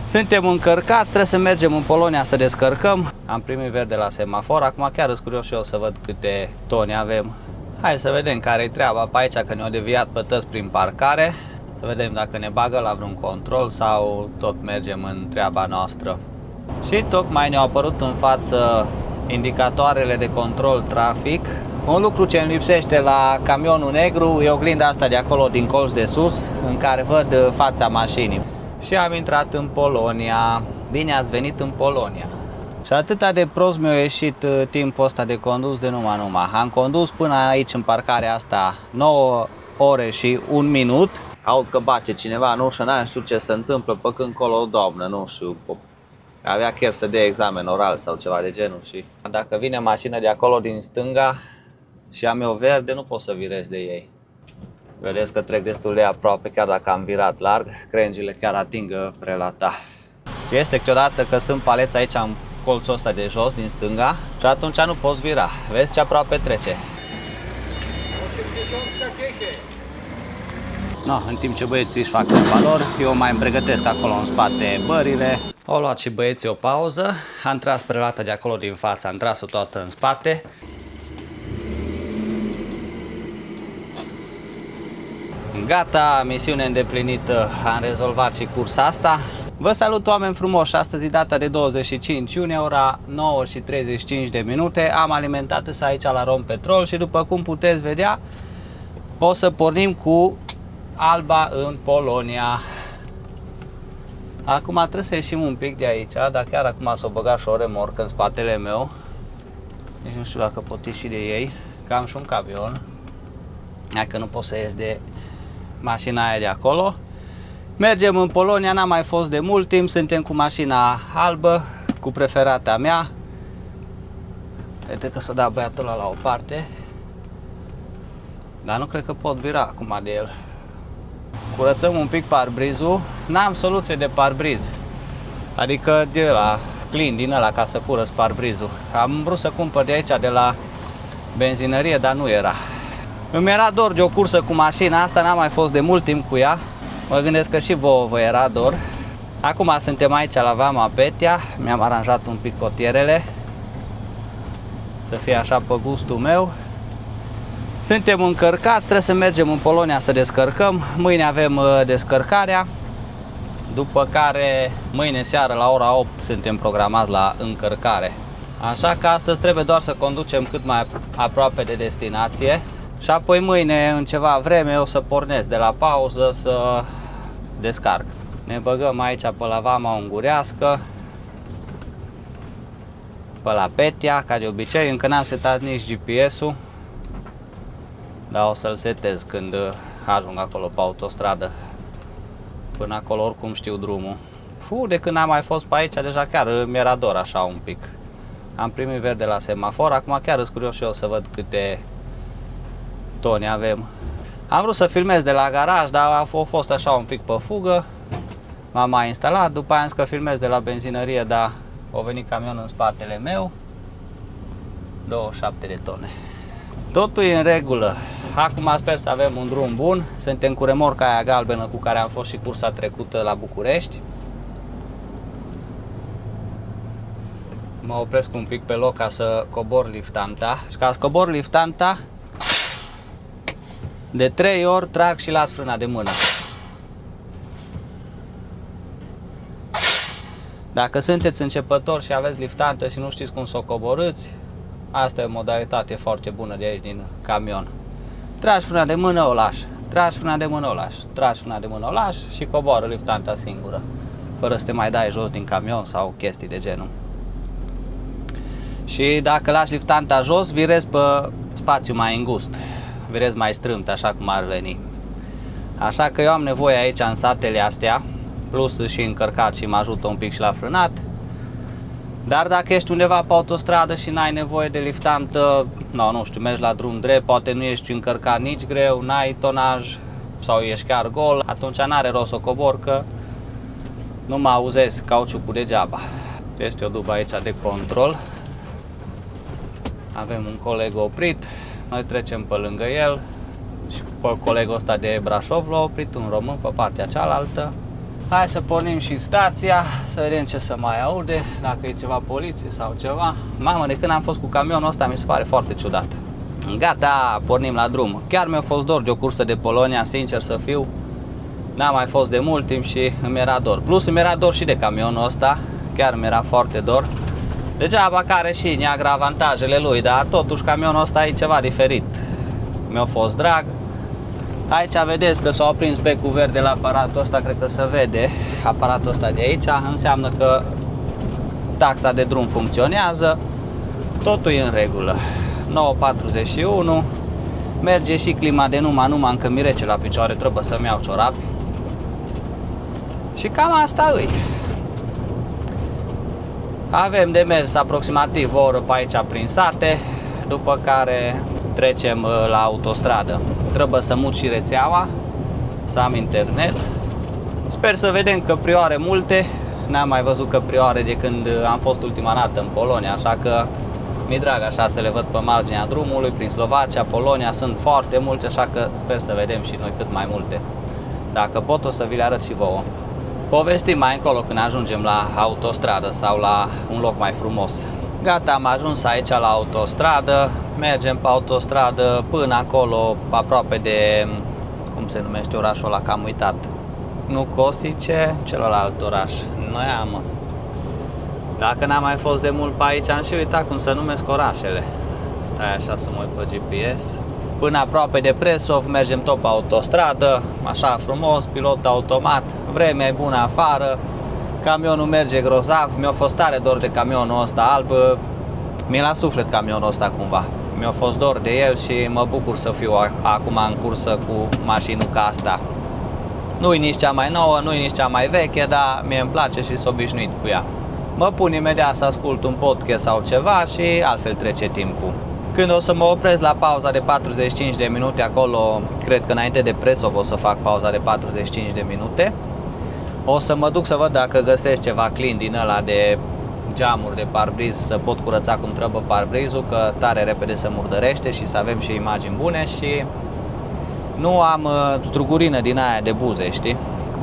Suntem încărcați, trebuie să mergem în Polonia să descărcăm. Am primit verde la semafor, acum chiar sunt curios și eu să văd câte toni avem. Hai să vedem care-i treaba pe aici, că ne-au deviat pe tăți prin parcare. Să vedem dacă ne bagă la vreun control sau tot mergem în treaba noastră. Și tocmai ne-au apărut în față indicatoarele de control trafic. Un lucru ce îmi lipsește la camionul negru e oglinda asta de acolo din colț de sus, în care văd fața mașinii. Și am intrat în Polonia. Bine ați venit în Polonia. Și atâta de prost mi-a ieșit timpul ăsta de condus de numai. Am condus până aici în parcarea asta 9 ore și 1 minut. Aud că bate cineva în ușă, n-am știut ce se întâmplă, pe când colo o doamnă, nu știu, avea chef să dea examen oral sau ceva de genul. Și dacă vine mașină de acolo din stânga și am eu verde, nu pot să virez de ei. Vedeți că trec destul de aproape, chiar dacă am virat larg, crengile chiar ating prelata. Este câteodată că sunt paleți aici în colțul ăsta de jos, din stânga, și atunci nu poți vira. Vezi ce aproape trece. No, în timp ce băieții își fac valori, eu mai îmi pregătesc acolo în spate bările. Au luat și băieții o pauză, am tras prelata de acolo din față, am tras-o toată în spate. Gata, misiune îndeplinită, am rezolvat și cursa asta. Vă salut, oameni frumoși, astăzi e data de 25 iunie, ora 9 și 35 de minute. Am alimentat aici la Rompetrol și după cum puteți vedea, o să pornim cu Alba în Polonia. Acum trebuie să ieșim un pic de aici, dar chiar acum s-o băgat și o remorcă în spatele meu. Nici nu știu dacă pot ieși de ei, că am și un camion. Hai că nu pot să ies de mașina aia de acolo. Mergem în Polonia, n-am mai fost de mult timp, suntem cu mașina albă, cu preferata mea. Uite că s-o dat băiatul ăla la o parte. Dar nu cred că pot vira acum de el. Curățăm un pic parbrizul. N-am soluție de parbriz, adică de la clean din ăla ca să curăț parbrizul. Am vrut să cumpăr de aici de la benzinărie, dar nu era. Îmi era dor de o cursă cu mașina asta, n-am mai fost de mult timp cu ea. Mă gândesc că și vouă vă era dor. Acum suntem aici la Vama Petia. Mi-am aranjat un pic cotierele să fie așa pe gustul meu. Suntem încărcați, trebuie să mergem în Polonia să descărcăm. Mâine avem descărcarea. După care mâine seară la ora 8 suntem programați la încărcare. Așa că astăzi trebuie doar să conducem cât mai aproape de destinație. Și apoi mâine, în ceva vreme, o să pornesc de la pauză să descarc. Ne băgăm aici pe la Vama Ungurească, pe la Petia, ca de obicei. Încă n-am setat nici GPS-ul, dar o să-l setez când ajung acolo pe autostradă. Până acolo oricum știu drumul. De când am mai fost pe aici, deja chiar mi-era dor așa un pic. Am primit verde la semafor, acum chiar sunt curios și eu să văd câte toni avem. Am vrut să filmez de la garaj, dar a fost așa un pic pe fugă. M-am mai instalat, după aia am zis că filmez de la benzinărie, dar a venit camionul în spatele meu. 27 de tone. Totul e în regulă. Acum sper să avem un drum bun. Suntem cu remorca aia galbenă cu care am fost și cursa trecută la București. Mă opresc un pic pe loc ca să cobor liftanta. Și ca să cobor liftanta, de 3 ori trag și las frâna de mână. Dacă sunteți începători și aveți liftantă și nu știți cum să o coborâți, asta e o modalitate foarte bună de aici din camion. Tragi frâna de mână, o lași. Tragi frâna de mână, o lași. Tragi frâna de mână, o lași și coboară liftanta singură, fără să te mai dai jos din camion sau chestii de genul. Și dacă lași liftanta jos, virezi pe spațiu mai îngust. Virezi mai strâmt, așa cum ar veni. Așa că eu am nevoie aici în satele astea, plus și încărcat și mă ajută un pic și la frânat. Dar dacă ești undeva pe autostradă și n-ai nevoie de liftantă, nu știu, mergi la drum drept, poate nu ești încărcat nici greu, n-ai tonaj sau ești chiar gol, atunci n-are rost să o cobor, că nu mă auzezi cauciucul degeaba. Este o dubă aici de control. Avem un coleg oprit, noi trecem pe lângă el și pe colegul ăsta de Brașov l-a oprit un român pe partea cealaltă. Hai să pornim și stația, să vedem ce se mai aude, dacă e ceva poliție sau ceva. Mamă, de când am fost cu camionul ăsta mi se pare foarte ciudat. Gata, pornim la drum. Chiar mi-a fost dor de o cursă de Polonia, sincer să fiu. N-am mai fost de mult timp și îmi era dor. Plus îmi era dor și de camionul ăsta, chiar mi era foarte dor. Degeaba că are și neagră avantajele lui, dar totuși camionul ăsta e ceva diferit. Mi-a fost drag. Aici vedeți că s-a aprins becul verde la aparatul ăsta, cred că se vede aparatul ăsta de aici, înseamnă că taxa de drum funcționează, totul e în regulă. 9:41, merge și clima de numai încă mi rece la picioare, trebuie să-mi iau ciorapi. Și cam asta îi. Avem de mers aproximativ o oră pe aici prin sate, după care trecem la autostradă. Trebuie să mut și rețeaua, să am internet. Sper să vedem căprioare multe. N-am mai văzut căprioare de când am fost ultima dată în Polonia, așa că mi-e drag așa să le văd pe marginea drumului, prin Slovacia, Polonia, sunt foarte multe, așa că sper să vedem și noi cât mai multe. Dacă pot, o să vi le arăt și vouă. Povestim mai încolo când ajungem la autostradă sau la un loc mai frumos. Gata, am ajuns aici la autostradă, mergem pe autostradă până acolo, aproape de, cum se numește orașul ăla, că am uitat. Nu Kosice, celălalt oraș, Noiamă. Dacă n-am mai fost de mult pe aici, am și uitat cum se numesc orașele. Stai așa să mă uit pe GPS. Până aproape de Presov, mergem tot pe autostradă, așa frumos, pilot automat, vremea e bună afară. Camionul merge grozav, mi-a fost tare dor de camionul ăsta alb, mi-e la suflet camionul ăsta cumva. Mi-a fost dor de el și mă bucur să fiu acum în cursă cu mașinuca asta. Nu-i nici cea mai nouă, nu-i nici cea mai veche, dar mie îmi place și s-o obișnuit cu ea. Mă pun imediat să ascult un podcast sau ceva și altfel trece timpul. Când o să mă opresc la pauza de 45 de minute acolo, cred că înainte de Presov o să fac pauza de 45 de minute. O să mă duc să văd dacă găsesc ceva clean din ăla de geamuri de parbriz, să pot curăța cum trebuie parbrizul, că tare repede se murdărește și să avem și imagini bune și nu am strugurină din aia de buze, știi?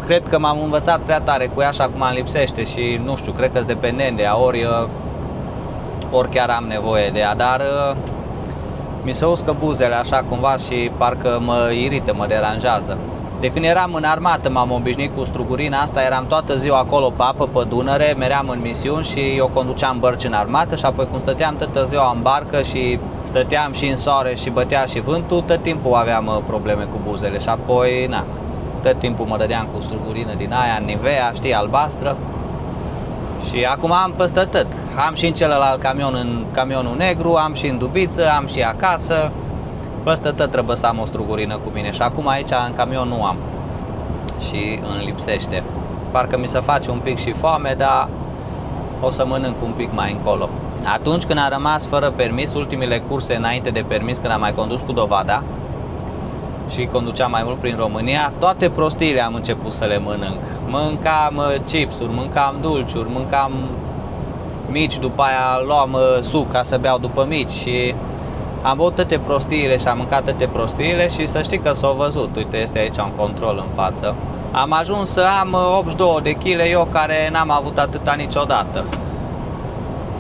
Cred că m-am învățat prea tare cu ea și acum îmi lipsește și nu știu, cred că-s dependent de ea, ori chiar am nevoie de ea, dar mi se uscă buzele așa cumva și parcă mă irită, mă deranjează. De când eram în armată m-am obișnuit cu strugurina asta, eram toată ziua acolo pe apă, pe Dunăre, meream în misiuni și eu conduceam bărci în armată și apoi cum stăteam toată ziua în barcă și stăteam și în soare și bătea și vântul, tot timpul aveam probleme cu buzele și apoi, na, tot timpul mă dădeam cu strugurină din aia, Nivea, știi, albastră. Și acum am peste tot. Am și în celălalt camion, în camionul negru, am și în dubiță, am și acasă. Peste tot trebuie să am o strugurină cu mine și acum aici în camion nu am și îmi lipsește. Parcă mi se face un pic și foame, dar o să mănânc un pic mai încolo. Atunci când am rămas fără permis, ultimele curse înainte de permis, când am mai condus cu dovada și conduceam mai mult prin România, toate prostiile am început să le mănânc. Mâncam chipsuri, mâncam dulciuri, mâncam mici, după aia luam suc ca să beau după mici și am băut toate prostiile și am mâncat toate prostiile și să știi că s-au văzut. Uite, este aici un control în față. Am ajuns să am 82 de kg, eu care n-am avut atâta niciodată.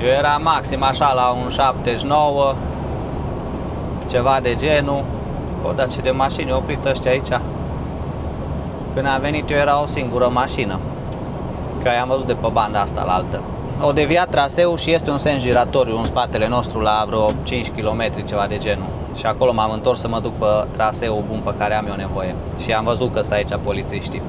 Eu eram maxim așa la un 79, ceva de genul. O, dar ce de mașini au oprit ăștia aici. Când am venit eu era o singură mașină, că am văzut de pe banda asta la altă. Au deviat traseul și este un sens giratoriu în spatele nostru la vreo 5 km, ceva de genul. Și acolo m-am întors să mă duc pe traseul bun pe care am eu nevoie. Și am văzut că sunt aici polițiștii.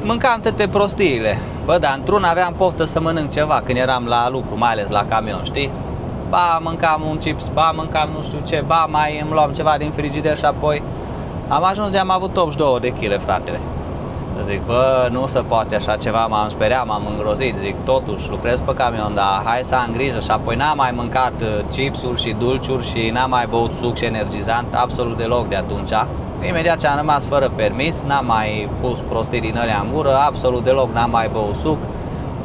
Mâncam toate prostiile. Bă, dar într-un aveam poftă să mănânc ceva când eram la lucru, mai ales la camion, știi? Ba, mâncam un chips, ba, mâncam nu știu ce, ba, mai îmi luam ceva din frigider și apoi am ajuns de am avut 82 de kg, fratele. Zic, bă, nu se poate așa ceva, m-am speriat, m-am îngrozit, zic, totuși lucrez pe camion, dar hai să am grijă. Și apoi n-am mai mâncat chipsuri și dulciuri și n-am mai băut suc și energizant, absolut deloc de atunci. Imediat ce am rămas fără permis, n-am mai pus prostii din alea în gură, absolut deloc n-am mai băut suc.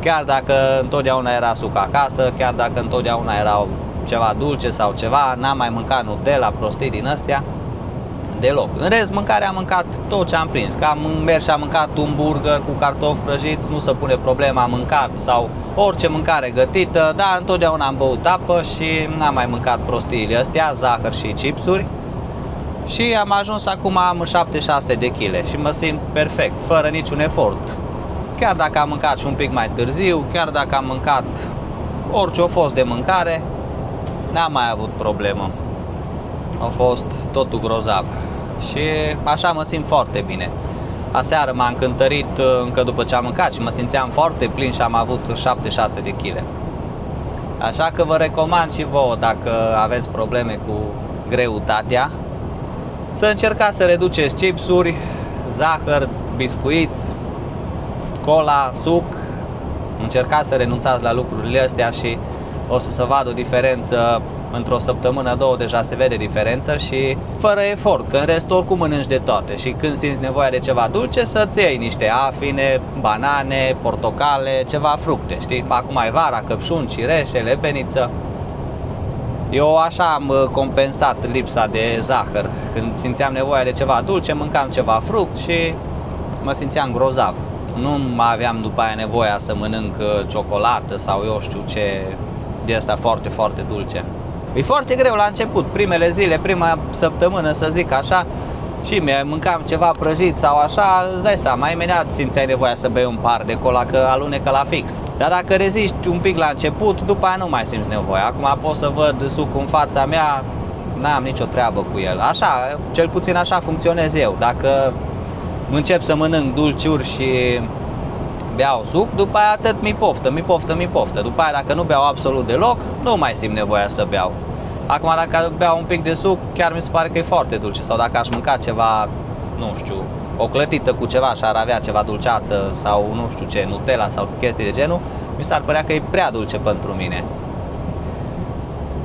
Chiar dacă întotdeauna era suc acasă, chiar dacă întotdeauna era ceva dulce sau ceva, n-am mai mâncat Nutella, prostii din astea. Deloc. În rest, mâncarea am mâncat tot ce am prins. Că am mers și am mâncat un burger cu cartofi prăjiți, nu se pune problema, am mâncat, sau orice mâncare gătită, dar întotdeauna am băut apă și n-am mai mâncat prostiile astea, zahăr și chipsuri. Și am ajuns acum, am 76 de kg și mă simt perfect, fără niciun efort. Chiar dacă am mâncat și un pic mai târziu, chiar dacă am mâncat orice a fost de mâncare, n-am mai avut problemă. A fost totul grozav și așa mă simt foarte bine. Aseară m-am cântărit încă după ce am mâncat și mă simțeam foarte plin și am avut 76 de kg. Așa că vă recomand și vouă, dacă aveți probleme cu greutatea, să încercați să reduceți chipsuri, zahăr, biscuiți, cola, suc. Încercați să renunțați la lucrurile astea și o să se vadă o diferență. Într-o săptămână, două, deja se vede diferență și fără efort, că în rest oricum mănânci de toate. Și când simți nevoia de ceva dulce, să-ți iei niște afine, banane, portocale, ceva fructe, știi? Acum e vara, căpșuni, cireșe, lebeniță. Eu așa am compensat lipsa de zahăr. Când simțeam nevoia de ceva dulce, mâncam ceva fruct și mă simțeam grozav. Nu mai aveam după aia nevoia să mănânc ciocolată sau eu știu ce de asta foarte, foarte dulce. E foarte greu la început, primele zile, prima săptămână, să zic așa, și mâncam ceva prăjit sau așa, îți dai seama, imediat simțeai nevoia să bei un par de cola, că alunecă la fix. Dar dacă reziști un pic la început, după aia nu mai simți nevoia. Acum pot să văd sucul în fața mea, n-am nicio treabă cu el. Așa, cel puțin așa funcționez eu. Dacă încep să mănânc dulciuri și beau suc, după aia atât mi poftă. După aia dacă nu beau absolut deloc, nu mai simt nevoia să beau. Acum dacă beau un pic de suc, chiar mi se pare că e foarte dulce. Sau dacă aș mânca ceva, nu știu, o clătită cu ceva și ar avea ceva dulceață sau nu știu ce, Nutella sau chestii de genul, mi s-ar părea că e prea dulce pentru mine.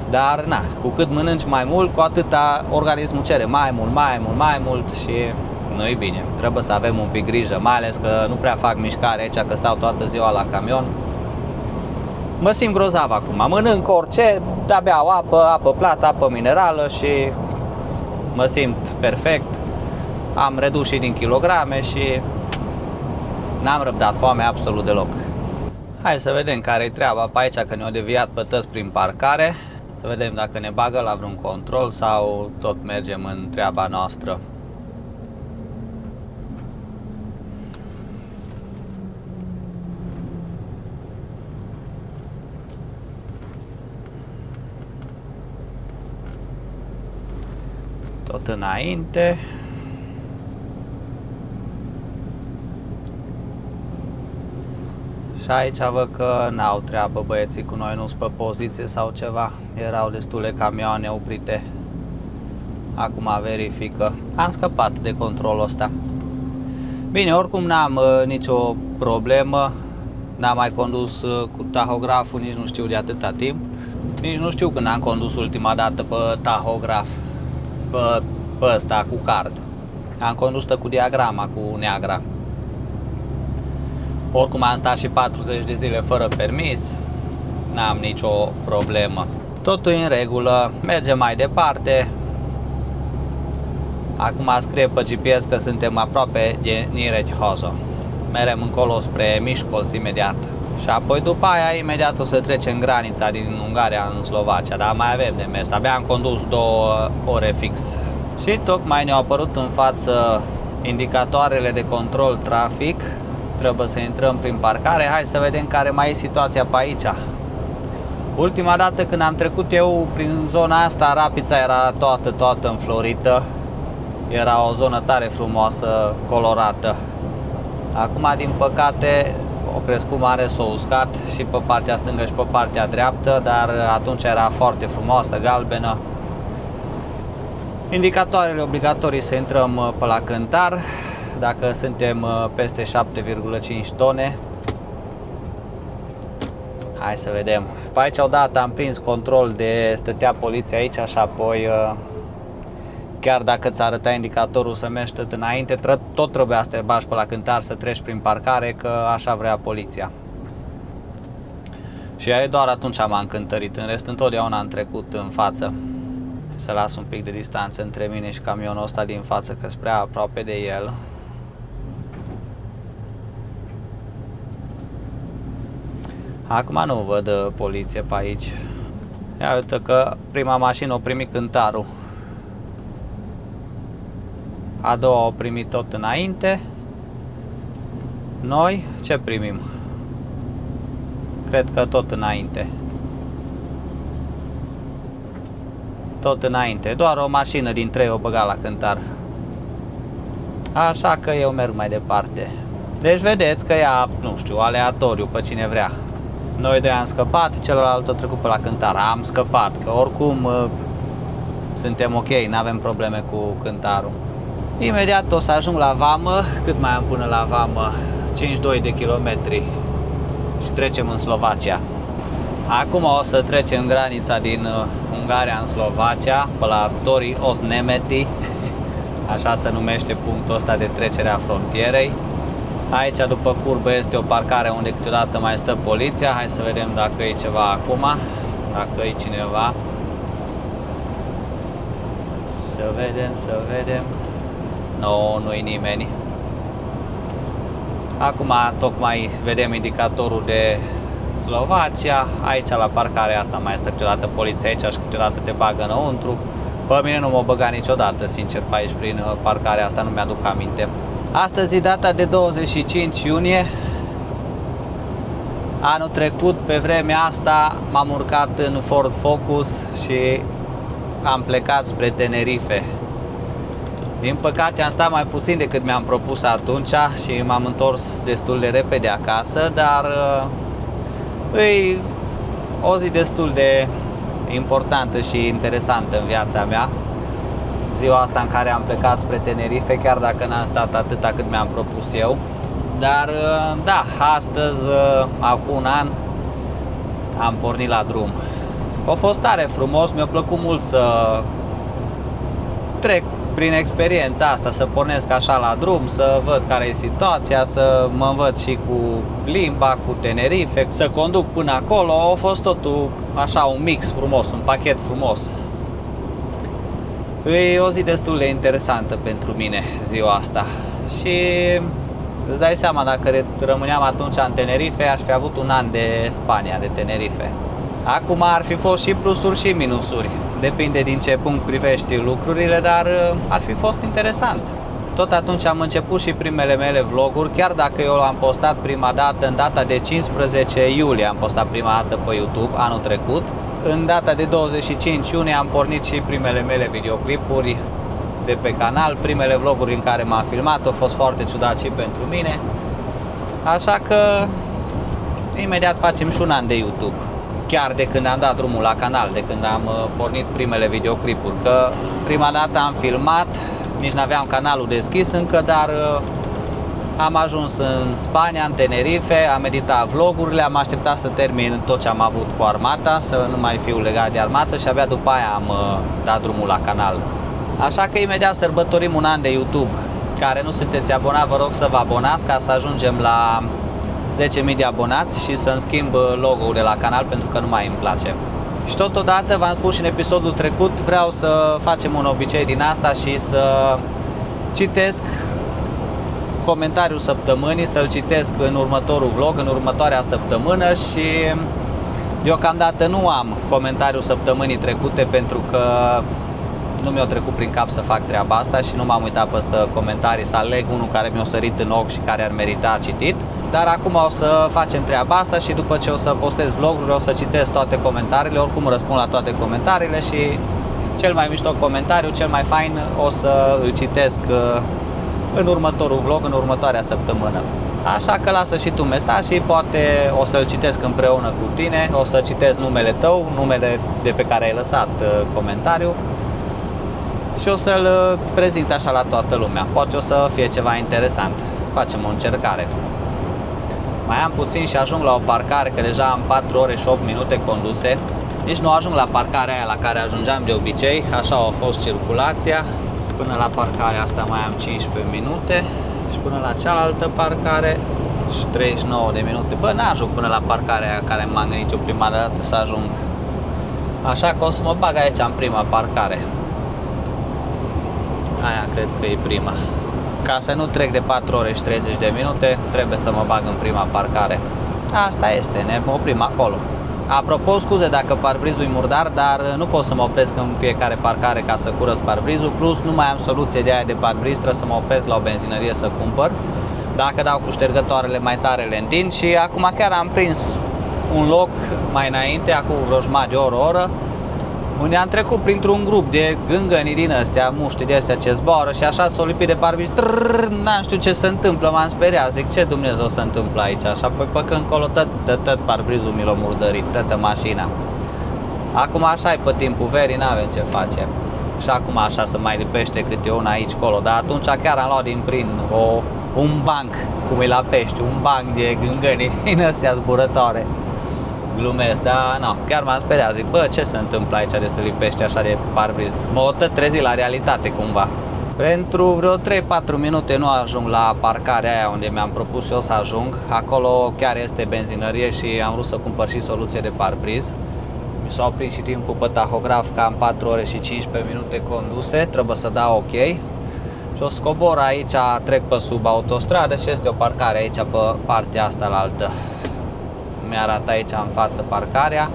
Dar na, cu cât mănânci mai mult, cu atâta organismul cere mai mult și nu e bine. Trebuie să avem un pic grijă, mai ales că nu prea fac mișcare aici, că stau toată ziua la camion. Mă simt grozav acum, mănânc orice, dar beau apă plată, apă minerală și mă simt perfect. Am redus și din kilograme și n-am răbdat foame absolut deloc. Hai să vedem care-i treaba pe aici, că ne-au deviat pe tăți prin parcare. Să vedem dacă ne bagă la vreun control sau tot mergem în treaba noastră. Tot înainte. Și aici văd că n-au treabă băieții cu noi, nu-s pe poziție sau ceva. Erau destule camioane oprite. Acum verifică. Am scăpat de controlul ăsta. Bine, oricum n-am nicio problemă. N-am mai condus cu tahograful, nici nu știu de atâta timp. Nici nu știu când am condus ultima dată pe tahograf. Pe ăsta cu card. Am condus cu diagrama, cu neagra. Oricum am stat și 40 de zile fără permis. N-am nicio problemă. Totul e în regulă. Mergem mai departe. Acum scrie pe GPS că suntem aproape de Nyíregyháza. Merem încolo spre Miskolc imediat. Și apoi după aia imediat o să trecem granița din Ungaria în Slovacia. Dar mai avem de mers. Abia am condus 2 ore fix. Și tocmai ne-au apărut în față indicatoarele de control trafic. Trebuie să intrăm prin parcare. Hai să vedem care mai e situația pe aici. Ultima dată când am trecut eu prin zona asta, Rapița era toată înflorită. Era o zonă tare frumoasă, colorată. Acum, din păcate, o crescut mare, s-a uscat și pe partea stângă și pe partea dreaptă, dar atunci era foarte frumoasă, galbenă. Indicatoarele obligatorii să intrăm pe la cântar, dacă suntem peste 7,5 tone. Hai să vedem. Pe aici odată am prins control de stătea poliția aici și apoi chiar dacă ți arăta indicatorul să mergi tot înainte, tot trebuia să te bagi pe la cântar, să treci prin parcare, că așa vrea poliția. Și doar atunci m-am cântărit, în rest întotdeauna am trecut în față. Să las un pic de distanță între mine și camionul ăsta din față, că-s prea aproape de el. Acum nu văd poliție pe aici. Ia uite că prima mașină o primit cântarul. A doua o primit tot înainte. Noi ce primim? Cred că tot înainte. Tot înainte. Doar o mașină din 3 o băga la cântar. Așa că eu merg mai departe. Deci vedeți că ea, nu știu, aleatoriu pe cine vrea. Noi doi am scăpat, celălalt a trecut pe la cântar. Am scăpat, că oricum suntem ok, nu avem probleme cu cântarul. Imediat o să ajung la vamă. Cât mai am până la vamă? 52 de kilometri și trecem în Slovacia. Acum o să trecem granița din Ungaria în Slovacia, pe la Tori Osnemeti, așa se numește punctul ăsta de trecere a frontierei. Aici după curbă este o parcare unde câteodată mai stă poliția. Hai să vedem dacă e ceva acum, dacă e cineva. Să vedem. Nu e nimeni. Acum tocmai vedem indicatorul de Slovacia. Aici la parcarea asta mai stă câteodată poliția aici și câteodată te bagă înăuntru. Pe mine nu m-a băgat niciodată, sincer, pe aici prin parcarea asta, nu mi-aduc aminte. Astăzi e data de 25 iunie. Anul trecut, pe vremea asta, m-am urcat în Ford Focus și am plecat spre Tenerife. Din păcate am stat mai puțin decât mi-am propus atunci și m-am întors destul de repede acasă, dar e o zi destul de importantă și interesantă în viața mea. Ziua asta în care am plecat spre Tenerife, chiar dacă n-am stat atâta cât mi-am propus eu. Dar da, astăzi, acum un an, am pornit la drum. A fost tare frumos, mi-a plăcut mult să trec prin experiența asta, să pornesc așa la drum, să văd care e situația, să mă învăț și cu limba, cu Tenerife, să conduc până acolo. A fost totul așa un mix frumos, un pachet frumos. E o zi destul de interesantă pentru mine ziua asta și îți dai seama, dacă rămâneam atunci în Tenerife, aș fi avut un an de Spania, de Tenerife. Acum ar fi fost și plusuri și minusuri, depinde din ce punct privești lucrurile, dar ar fi fost interesant. Tot atunci am început și primele mele vloguri, chiar dacă eu am postat prima dată în data de 15 iulie, am postat prima dată pe YouTube anul trecut. În data de 25 iunie am pornit și primele mele videoclipuri de pe canal, primele vloguri în care m-am filmat, a fost foarte ciudat și pentru mine. Așa că imediat facem și un an de YouTube. Chiar de când am dat drumul la canal, de când am pornit primele videoclipuri, că prima dată am filmat, nici n-aveam canalul deschis încă, dar am ajuns în Spania, în Tenerife, am editat vlogurile, am așteptat să termin tot ce am avut cu armata, să nu mai fiu legat de armată și abia după aia am dat drumul la canal. Așa că imediat sărbătorim un an de YouTube. Care nu sunteți abonați, vă rog să vă abonați ca să ajungem la 10.000 de abonați și să-mi schimb logo-ul de la canal pentru că nu mai îmi place. Și totodată, v-am spus și în episodul trecut, vreau să facem un obicei din asta și să citesc comentariul săptămânii, să-l citesc în următorul vlog, în următoarea săptămână și deocamdată nu am comentariul săptămânii trecute pentru că nu mi-a trecut prin cap să fac treaba asta și nu m-am uitat peste comentarii să aleg unul care mi-a sărit în ochi și care ar merita citit. Dar acum o să facem treaba asta și după ce o să postez vlogul, o să citesc toate comentariile, oricum răspund la toate comentariile și cel mai mișto comentariu, cel mai fain, o să îl citesc în următorul vlog, în următoarea săptămână. Așa că lasă și tu mesaj și poate o să-l citesc împreună cu tine, o să citesc numele tău, numele de pe care ai lăsat comentariu și o să-l prezint așa la toată lumea. Poate o să fie ceva interesant. Facem o încercare. Mai am puțin și ajung la o parcare, că deja am 4 ore și 8 minute conduse. Nici nu ajung la parcarea aia la care ajungeam de obicei, așa a fost circulația. Până la parcarea asta mai am 15 minute și până la cealaltă parcare și 39 de minute. Bă, n-ajung până la parcarea aia care m-am gândit eu prima dată să ajung. Așa că o să mă bag aici în prima parcare. Aia cred că e prima. Ca să nu trec de 4 ore și 30 de minute, trebuie să mă bag în prima parcare. Asta este, ne oprim acolo. Apropo, scuze dacă parbrizul e murdar, dar nu pot să mă opresc în fiecare parcare ca să curăț parbrizul. Plus nu mai am soluție de aia de parbriz, trebuie să mă opresc la o benzinărie să cumpăr. Dacă dau cu ștergătoarele mai tare le întind. Și acum chiar am prins un loc mai înainte, acum vreo jumătate de oră, unde am trecut printr-un grup de gângănii din astea, muști de astea ce zboară și așa s-o lipit de parbriz. N-am știu ce se întâmplă, m-am speriat, zic ce Dumnezeu se întâmplă aici, așa, păi pe când încolo tot parbrizul mi l-a murdărit, toată mașina. Acum așa e pe timpul verii, n-avem ce face. Și acum așa se mai lipește câte una aici colo, dar atunci chiar am luat din prin un banc, cum e la Pești, un banc de gângănii din astea zburătoare. Glumesc, dar nu, chiar m-am speriat, zic, bă, ce se întâmplă aici de să lipește așa de parbriz? Mă tot trezi la realitate cumva. Pentru vreo 3-4 minute nu ajung la parcarea aia unde mi-am propus eu să ajung. Acolo chiar este benzinărie și am vrut să cumpăr și soluție de parbriz. Mi s-a oprit și timpul pe tahograf, că am 4 ore și 15 minute conduse, trebuie să dau ok. Și o scobor aici, trec pe sub autostradă și este o parcare aici pe partea asta la altă. Mi-arată aici în față parcarea.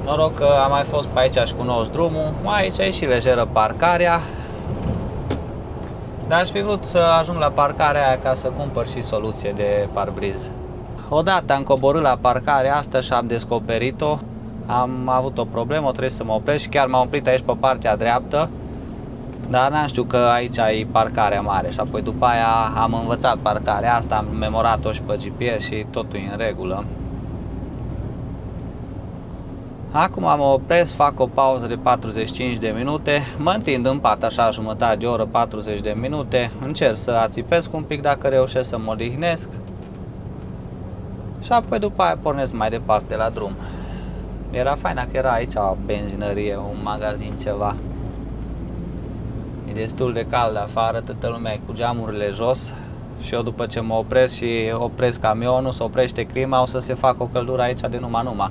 Noroc că am mai fost pe aici și cunosc drumul. Aici e și lejeră parcarea. Dar aș fi vrut să ajung la parcarea aia ca să cumpăr și soluție de parbriz. Odată am coborât la parcarea asta și am descoperit-o. Am avut o problemă, trebuie să mă opresc și chiar m-am oprit aici pe partea dreaptă. Dar n-am știut că aici e parcarea mare și apoi după aia am învățat parcarea asta, am memorat-o și pe GPS și totul e în regulă. Acum mă opresc, fac o pauză de 45 de minute, mă întind în pat așa jumătate de oră, 40 de minute, încerc să ațipesc un pic dacă reușesc să mă odihnesc și apoi după aia pornesc mai departe la drum. Era fain că era aici o benzinărie, un magazin, ceva. E destul de cald afară, toată lumea e cu geamurile jos și eu după ce mă opresc și opresc camionul, se oprește clima, o să se facă o căldură aici de numai.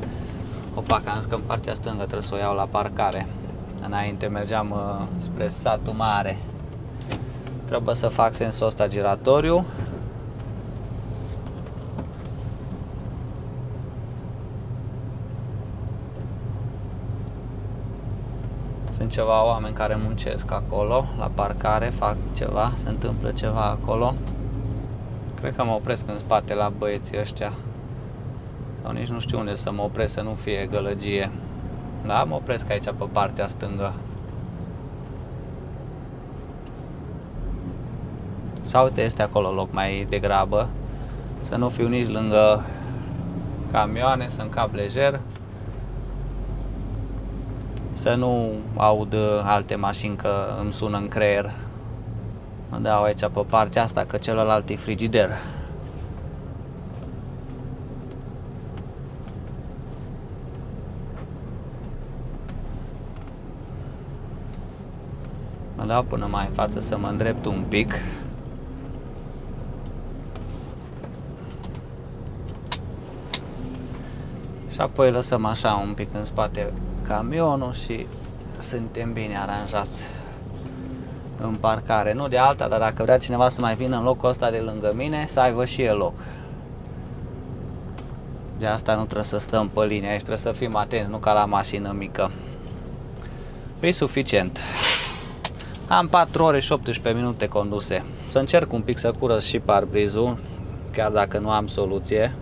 Opa, că am zis că în partea stângă trebuie să o iau la parcare. Înainte mergeam spre satul mare. Trebuie să fac sensul ăsta giratoriu. Sunt ceva oameni care muncesc acolo, la parcare, fac ceva, se întâmplă ceva acolo. Cred că mă opresc în spate la băieții ăștia. Sau nici nu știu unde să mă opresc să nu fie gălăgie. Da, mă opresc aici pe partea stângă. Sau uite, este acolo loc mai degrabă. Să nu fiu nici lângă camioane, să încap lejer. Să nu aud alte mașini că îmi sună în creier. Mă dau aici pe partea asta că celălalt e frigider. Mă dau până mai în față să mă îndrept un pic. Și apoi lăsăm așa un pic în spate camionul și suntem bine aranjați în parcare. Nu de alta, dar dacă vrea cineva să mai vină în locul ăsta de lângă mine, să aibă și el loc. De asta nu trebuie să stăm pe linie, aici trebuie să fim atenți, nu ca la mașină mică. E suficient. Am 4 ore și 18 minute conduse. Să încerc un pic să curăț și parbrizul, chiar dacă nu am soluție.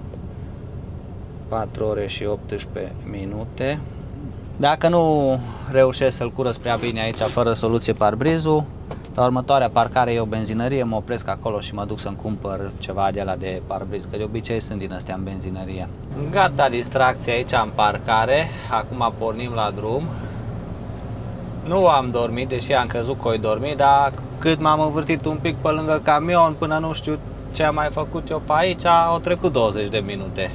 4 ore și 18 minute. Dacă nu reușesc să-l curăț prea bine aici fără soluție parbrizul, la următoarea parcare e o benzinărie, mă opresc acolo și mă duc să-mi cumpăr ceva de la de parbriz, că de obicei sunt din astea în benzinărie. Gata distracție aici în parcare, acum pornim la drum. Nu am dormit, deși am crezut că o dormi, dar cât m-am învârtit un pic pe lângă camion până nu știu ce am mai făcut eu pe aici, au trecut 20 de minute.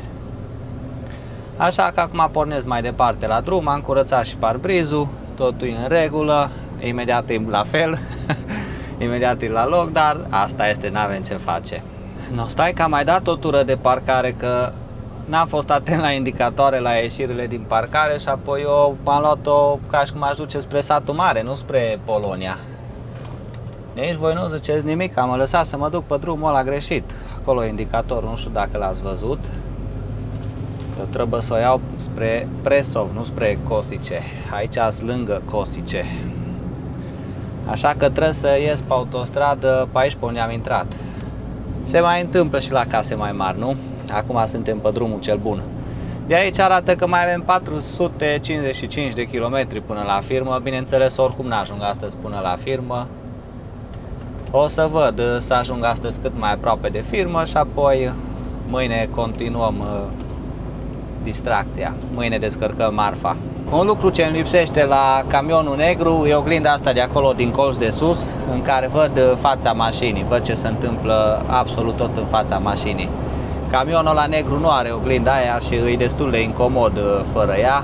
Așa că acum pornesc mai departe la drum, am curățat și parbrizul, totul e în regulă, imediat e la fel, imediat e la loc, dar asta este, n-avem ce face. No, stai că am mai dat o tură de parcare, că N-am fost atent la indicatoare la ieșirile din parcare și apoi eu m-am luat-o ca și cum aș duce spre satul mare, nu spre Polonia. Nici voi nu ziceți nimic, am lăsat să mă duc pe drumul ăla greșit. Acolo e indicatorul, nu știu dacă l-ați văzut. Eu trebuie să o iau spre Presov, nu spre Cosice. Aici sunt lângă Cosice. Așa că trebuie să ies pe autostradă pe aici pe unde am intrat. Se mai întâmplă și la case mai mari, nu? Acum suntem pe drumul cel bun. De aici arată că mai avem 455 de kilometri până la firmă. Bineînțeles, oricum n-ajung astăzi până la firmă. O să văd să ajung astăzi cât mai aproape de firmă și apoi mâine continuăm distracția. Mâine descărcăm marfa. Un lucru ce îmi lipsește la camionul negru e oglinda asta de acolo din colț de sus, în care văd fața mașinii, văd ce se întâmplă absolut tot în fața mașinii. Camionul ăla negru nu are oglinda aia și e destul de incomod fără ea.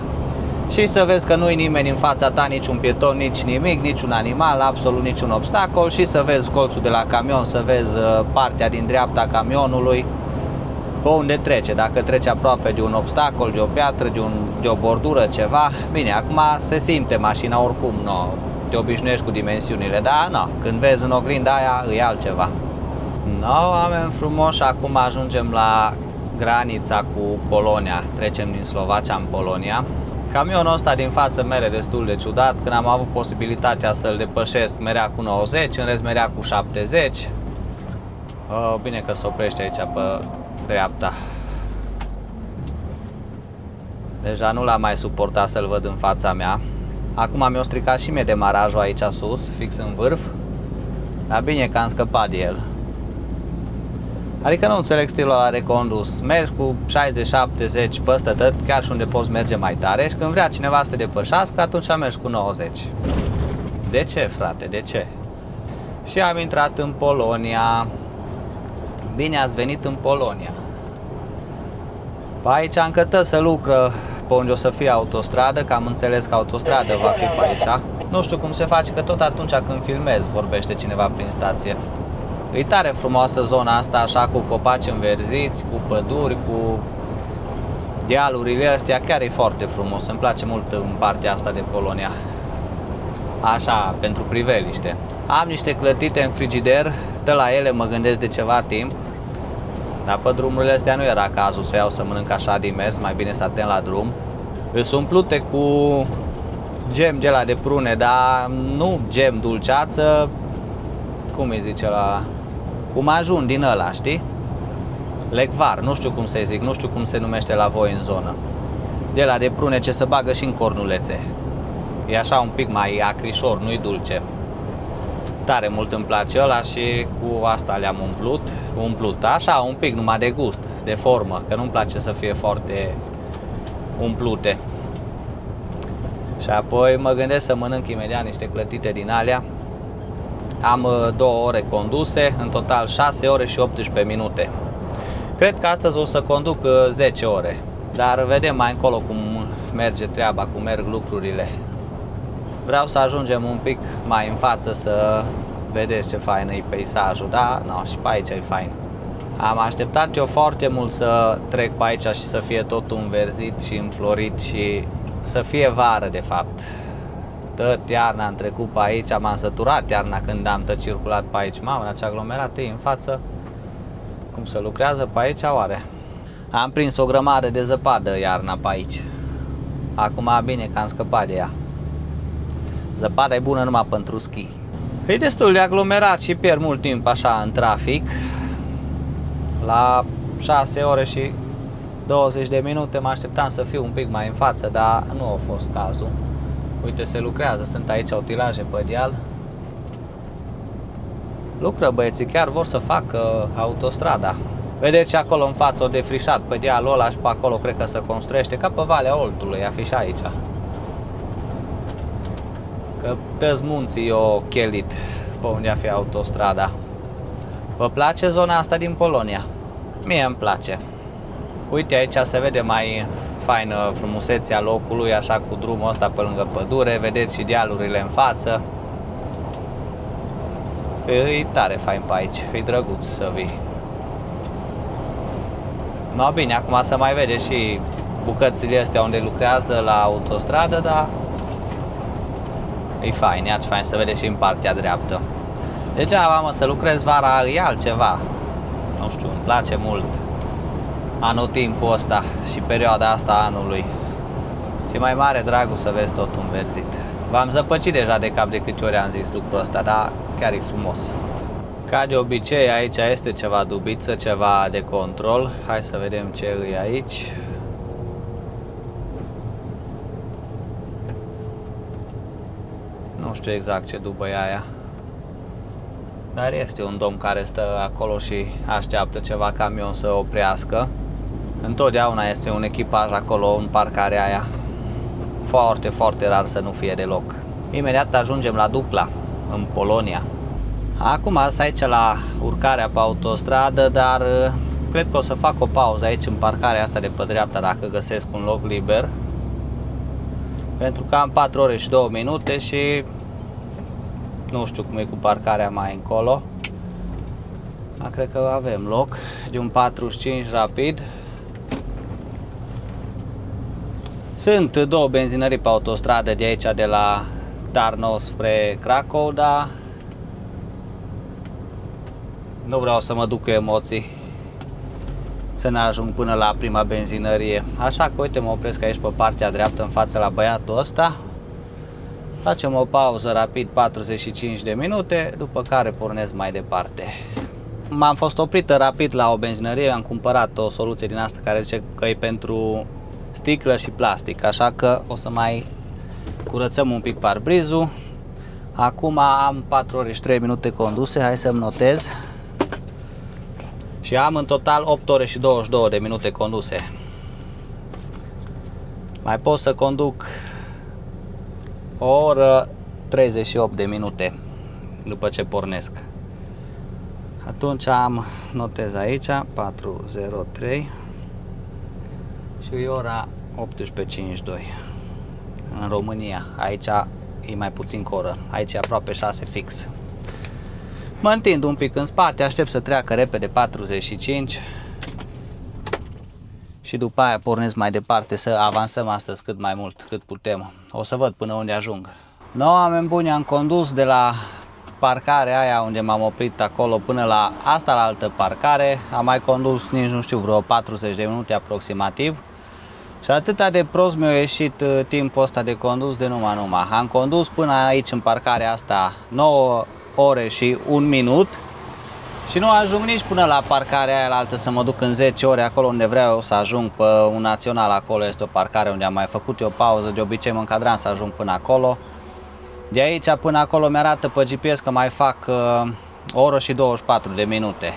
Și să vezi că nu-i nimeni în fața ta, niciun pieton, nici nimic, niciun animal, absolut niciun obstacol. Și să vezi colțul de la camion, să vezi partea din dreapta camionului, pe unde trece, dacă trece aproape de un obstacol, de o piatră, de o bordură, ceva. Bine, acum se simte mașina oricum, no, te obișnuiești cu dimensiunile, dar no, când vezi în oglinda aia, e altceva. No, oameni frumoși, acum ajungem la granița cu Polonia, trecem din Slovacia în Polonia. Camionul ăsta din față mere destul de ciudat, când am avut posibilitatea să-l depășesc, merea cu 90, în rest merea cu 70. Bine că se oprește aici pe dreapta. Deja nu l-am mai suportat să-l văd în fața mea. Acum mi-o stricat și mie demarajul aici sus, fix în vârf. Dar bine că am scăpat de el. Adică nu înțeleg stilul ăla de condus. Mergi cu 60-70 peste tot, chiar și unde poți merge mai tare. Și când vrea cineva să te depășească, atunci mergi cu 90. De ce, frate? De ce? Și am intrat în Polonia. Bine ați venit în Polonia. Pe aici încă tă să lucră pe unde o să fie autostradă, că am înțeles că autostradă va fi pe aici. Nu știu cum se face, că tot atunci când filmez vorbește cineva prin stație. E tare frumoasă zona asta, așa, cu copaci înverziți, cu păduri, cu dealurile astea, chiar e foarte frumos. Îmi place mult în partea asta de Polonia. Așa, pentru priveliște. Am niște clătite în frigider, tă la ele mă gândesc de ceva timp. Dar pe drumurile astea nu era cazul să iau să mănânc așa din mers, mai bine să atent la drum. Îs umplute cu gem de la de prune, dar nu gem dulceață, cum îi zice la... Cum ajung din ăla, știi? Lecvar, nu știu cum să zic, nu știu cum se numește la voi în zonă. De la de prune ce se bagă și în cornulețe. E așa un pic mai acrișor, nu-i dulce. Tare mult îmi place ăla și cu asta le-am umplut. Așa, un pic numai de gust, de formă, că nu-mi place să fie foarte umplute. Și apoi mă gândesc să mănânc imediat niște clătite din alea. Am 2 ore conduse, în total 6 ore și 18 minute. Cred că astăzi o să conduc 10 ore, dar vedem mai încolo cum merge treaba, cum merg lucrurile. Vreau să ajungem un pic mai în față să vedeți ce fain e peisajul, da? No, și pe aici e fain. Am așteptat eu foarte mult să trec pe aici și să fie totul înverzit și înflorit și să fie vară de fapt. Tot iarna am trecut pe aici, m-am săturat iarna când am tot circulat pe aici. Mamă, ce aglomerat e în față. Cum se lucrează pe aici, oare? Am prins o grămadă de zăpadă iarna pe aici. Acum bine că am scăpat de ea. Zăpada e bună numai pentru schi. E destul de aglomerat și pierd mult timp așa în trafic. La 6 ore și 20 de minute mă așteptam să fiu un pic mai în față, dar nu a fost cazul. Uite, se lucrează, sunt aici utilaje pe deal. Lucră băieții, chiar vor să facă autostrada. Vedeți acolo în față o defrișat pe dealul ăla și pe acolo cred că se construiește, ca pe Valea Oltului, afișa aici. Că toți munții o chelit pe unde a fi autostrada. Vă place zona asta din Polonia? Mie îmi place. Uite, aici se vede mai faină frumusețea locului, așa cu drumul ăsta pe lângă pădure, vedeți și dealurile în față. E tare fain pe aici, e drăguț să vii. No, bine, acum se mai vede și bucățile astea unde lucrează la autostradă, dar e fain, ia-ți fain să vede și în partea dreaptă. Degeaba, mă, să lucrez vara e altceva. Nu știu, îmi place mult anotimpul ăsta și perioada asta a anului. Ți-e mai mare dragul să vezi tot înverzit. V-am zăpăcit deja de cap de câte ori am zis lucrul ăsta, dar chiar e frumos. Ca de obicei, aici este ceva dubiță, ceva de control. Hai să vedem ce e aici. Nu știu exact ce dubă e aia. Dar este un domn care stă acolo și așteaptă ceva camion să oprească. Întotdeauna este un echipaj acolo în parcarea aia. Foarte, foarte rar să nu fie deloc. Imediat ajungem la Dukla, în Polonia. Acum sunt aici la urcarea pe autostradă, dar cred că o să fac o pauză aici în parcarea asta de pe dreapta dacă găsesc un loc liber. Pentru că am 4 ore și 2 minute și nu știu cum e cu parcarea mai încolo. Dar cred că avem loc de un 45 rapid. Sunt 2 benzinării pe autostradă de aici, de la Tarnów spre Cracov, dar nu vreau să mă duc cu emoții să ne ajung până la prima benzinărie. Așa că uite, mă opresc aici pe partea dreaptă în față la băiatul ăsta. Facem o pauză rapid, 45 de minute, după care pornesc mai departe. M-am fost oprită rapid la o benzinărie, am cumpărat o soluție din asta care zice că e pentru sticlă și plastic, așa că o să mai curățăm un pic parbrizul. Acum am 4 ore și 3 minute conduse, hai să-mi notez. Și am în total 8 ore și 22 de minute conduse. Mai pot să conduc o oră 38 de minute după ce pornesc. Atunci notez aici 4:03 și e ora 18:52. În România, aici e mai puțin cu oră, aici e aproape 6 fix. Mă întind un pic în spate, aștept să treacă repede 45 și după aia pornesc mai departe să avansăm astăzi cât mai mult, cât putem. O să văd până unde ajung. Oameni buni, am condus de la parcarea aia unde m-am oprit acolo până la asta, la altă parcare. Am mai condus, nici nu știu, vreo 40 de minute aproximativ. Și atâta de prost mi-a ieșit timpul ăsta de condus de numai. Am condus până aici în parcarea asta 9 ore și 1 minut și nu ajung nici până la parcarea aia la altă să mă duc în 10 ore acolo unde vreau eu să ajung, pe un național. Acolo este o parcare unde am mai făcut eu pauză, de obicei mă încadram să ajung până acolo. De aici până acolo mi-arată pe GPS că mai fac o oră și 24 de minute.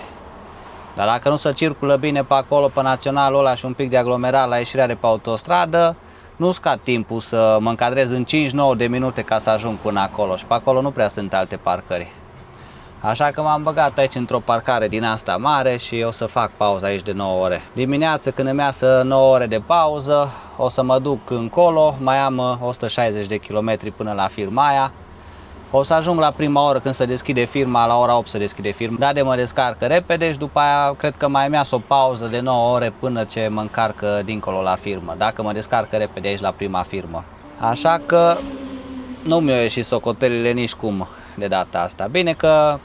Dar dacă nu se circulă bine pe acolo, pe naționalul ăla și un pic de aglomerat la ieșirea de pe autostradă, nu scad timpul să mă încadrez în 5-9 de minute ca să ajung până acolo. Și pe acolo nu prea sunt alte parcări. Așa că m-am băgat aici într-o parcare din asta mare și o să fac pauză aici de 9 ore. Dimineață, când îmi iasă 9 ore de pauză, o să mă duc încolo, mai am 160 de kilometri până la firma aia. O să ajung la prima oră când se deschide firma, la ora 8 se deschide firma. Da, de mă descarcă repede și după aia cred că mai mi-as o pauză de 9 ore până ce mă încarcă dincolo la firmă. Dacă mă descarcă repede aici la prima firmă. Așa că nu mi-au ieșit socotelile nici cum de data asta. Bine că,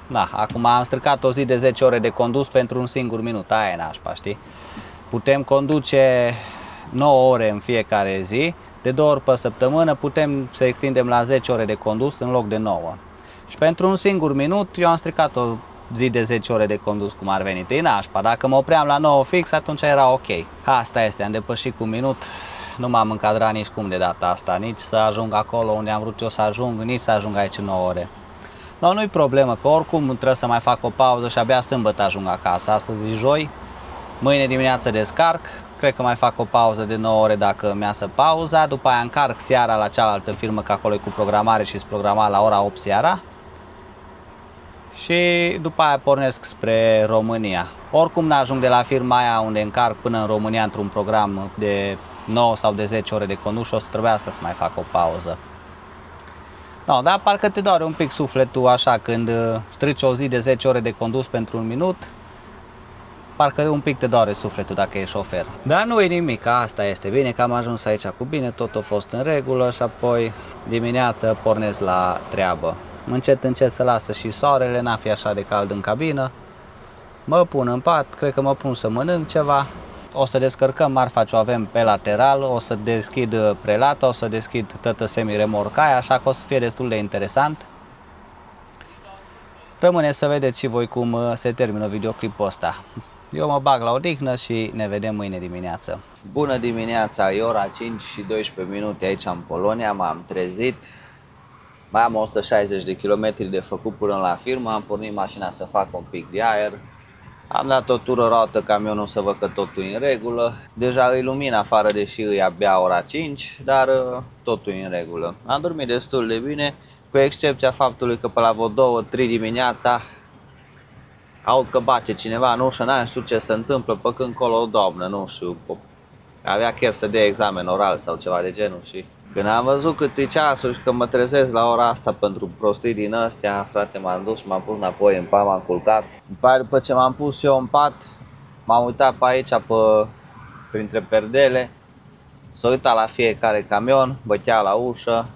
da, acum am stricat o zi de 10 ore de condus pentru un singur minut. Aia e nașpa, știi? Putem conduce 9 ore în fiecare zi. De 2 ori pe săptămână putem să extindem la 10 ore de condus în loc de 9. Și pentru un singur minut eu am stricat o zi de 10 ore de condus cum ar veni. E nașpa. Dacă mă opream la 9 fix, atunci era ok. Asta este, am depășit cu un minut. Nu m-am încadrat nici cum de data asta, nici să ajung acolo unde am vrut eu să ajung, nici să ajung aici în 9 ore. No, nu-i problemă, că oricum trebuie să mai fac o pauză și abia sâmbătă ajung acasă. Astăzi e joi, mâine dimineață descarc. Cred că mai fac o pauză de 9 ore dacă mi-asă pauza, după aia încarc seara la cealaltă firmă, că acolo e cu programare și-s programat la ora 8 seara. Și după aia pornesc spre România. Oricum n-ajung de la firma aia unde încarc până în România într-un program de 9 sau de 10 ore de condus și o să trebuiască să mai fac o pauză. No, dar parcă te doare un pic sufletul așa când strici o zi de 10 ore de condus pentru un minut. parcă un pic te doare sufletul dacă e șofer. Dar nu e nimic, asta este bine că am ajuns aici cu bine, tot a fost în regulă și apoi dimineața pornesc la treabă. Încet să lasă și soarele, n-a fi așa de cald în cabină. Mă pun în pat, cred că mă pun să mănânc ceva. O să descărcăm marfa ce o avem pe lateral, o să deschid prelata, o să deschid toată semi-remorcaia, așa că o să fie destul de interesant. Rămâne să vedeți și voi cum se termină videoclipul ăsta. Eu mă bag la odihnă și ne vedem mâine dimineață. Bună dimineața, e ora 5 și 12 minute aici în Polonia, m-am trezit. Mai am 160 de kilometri de făcut până la firmă, am pornit mașina să fac un pic de aer. Am dat o tură roată camionul să văd că totul e în regulă. Deja îi lumină afară, deși e abia ora 5, dar totul e în regulă. Am dormit destul de bine, cu excepția faptului că pe la vreo 2-3 dimineața aud că bate cineva în ușă, n-am știut ce se întâmplă, pe când colo o doamnă, nu știu, avea chef să dea examen oral sau ceva de genul și când am văzut cât e ceasul și că mă trezesc la ora asta pentru prostii din astea, frate, m-am dus și m-am pus înapoi în pat, m-am culcat. După ce m-am pus eu în pat, m-am uitat pe aici, printre perdele, s-a uitat la fiecare camion, bătea la ușă.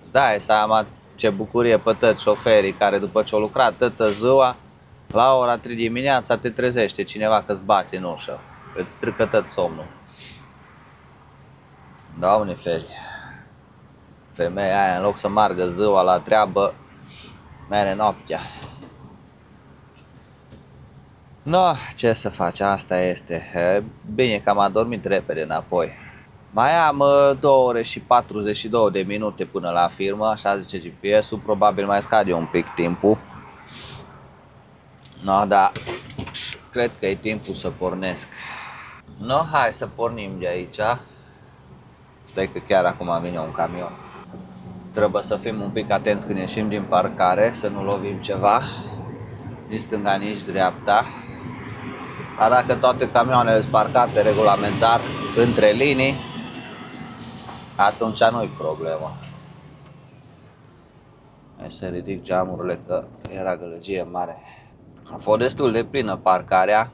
Îți dai seama ce bucurie pe toți șoferii care după ce au lucrat toată ziua, la ora 3 dimineața te trezește cineva că îți bate în ușă, îți strică tot somnul. Doamne feri. Femeia aia, în loc să meargă ziua la treabă, mere noaptea. No, ce să faci, asta este. Bine că am adormit repede înapoi. Mai am 2 ore și 42 de minute până la firmă, așa zice GPS-ul, probabil mai scade un pic timpul. No, da, cred că e timpul să pornesc. No, hai să pornim de aici. Stai că chiar acum vine un camion. Trebuie să fim un pic atenți când ieșim din parcare, să nu lovim ceva, nici stânga, nici dreapta. Dar dacă toate camioanele sunt parcate regulamentar între linii, atunci nu-i problemă. Hai să ridic geamurile că era gălăgie mare. A fost destul de plină parcarea.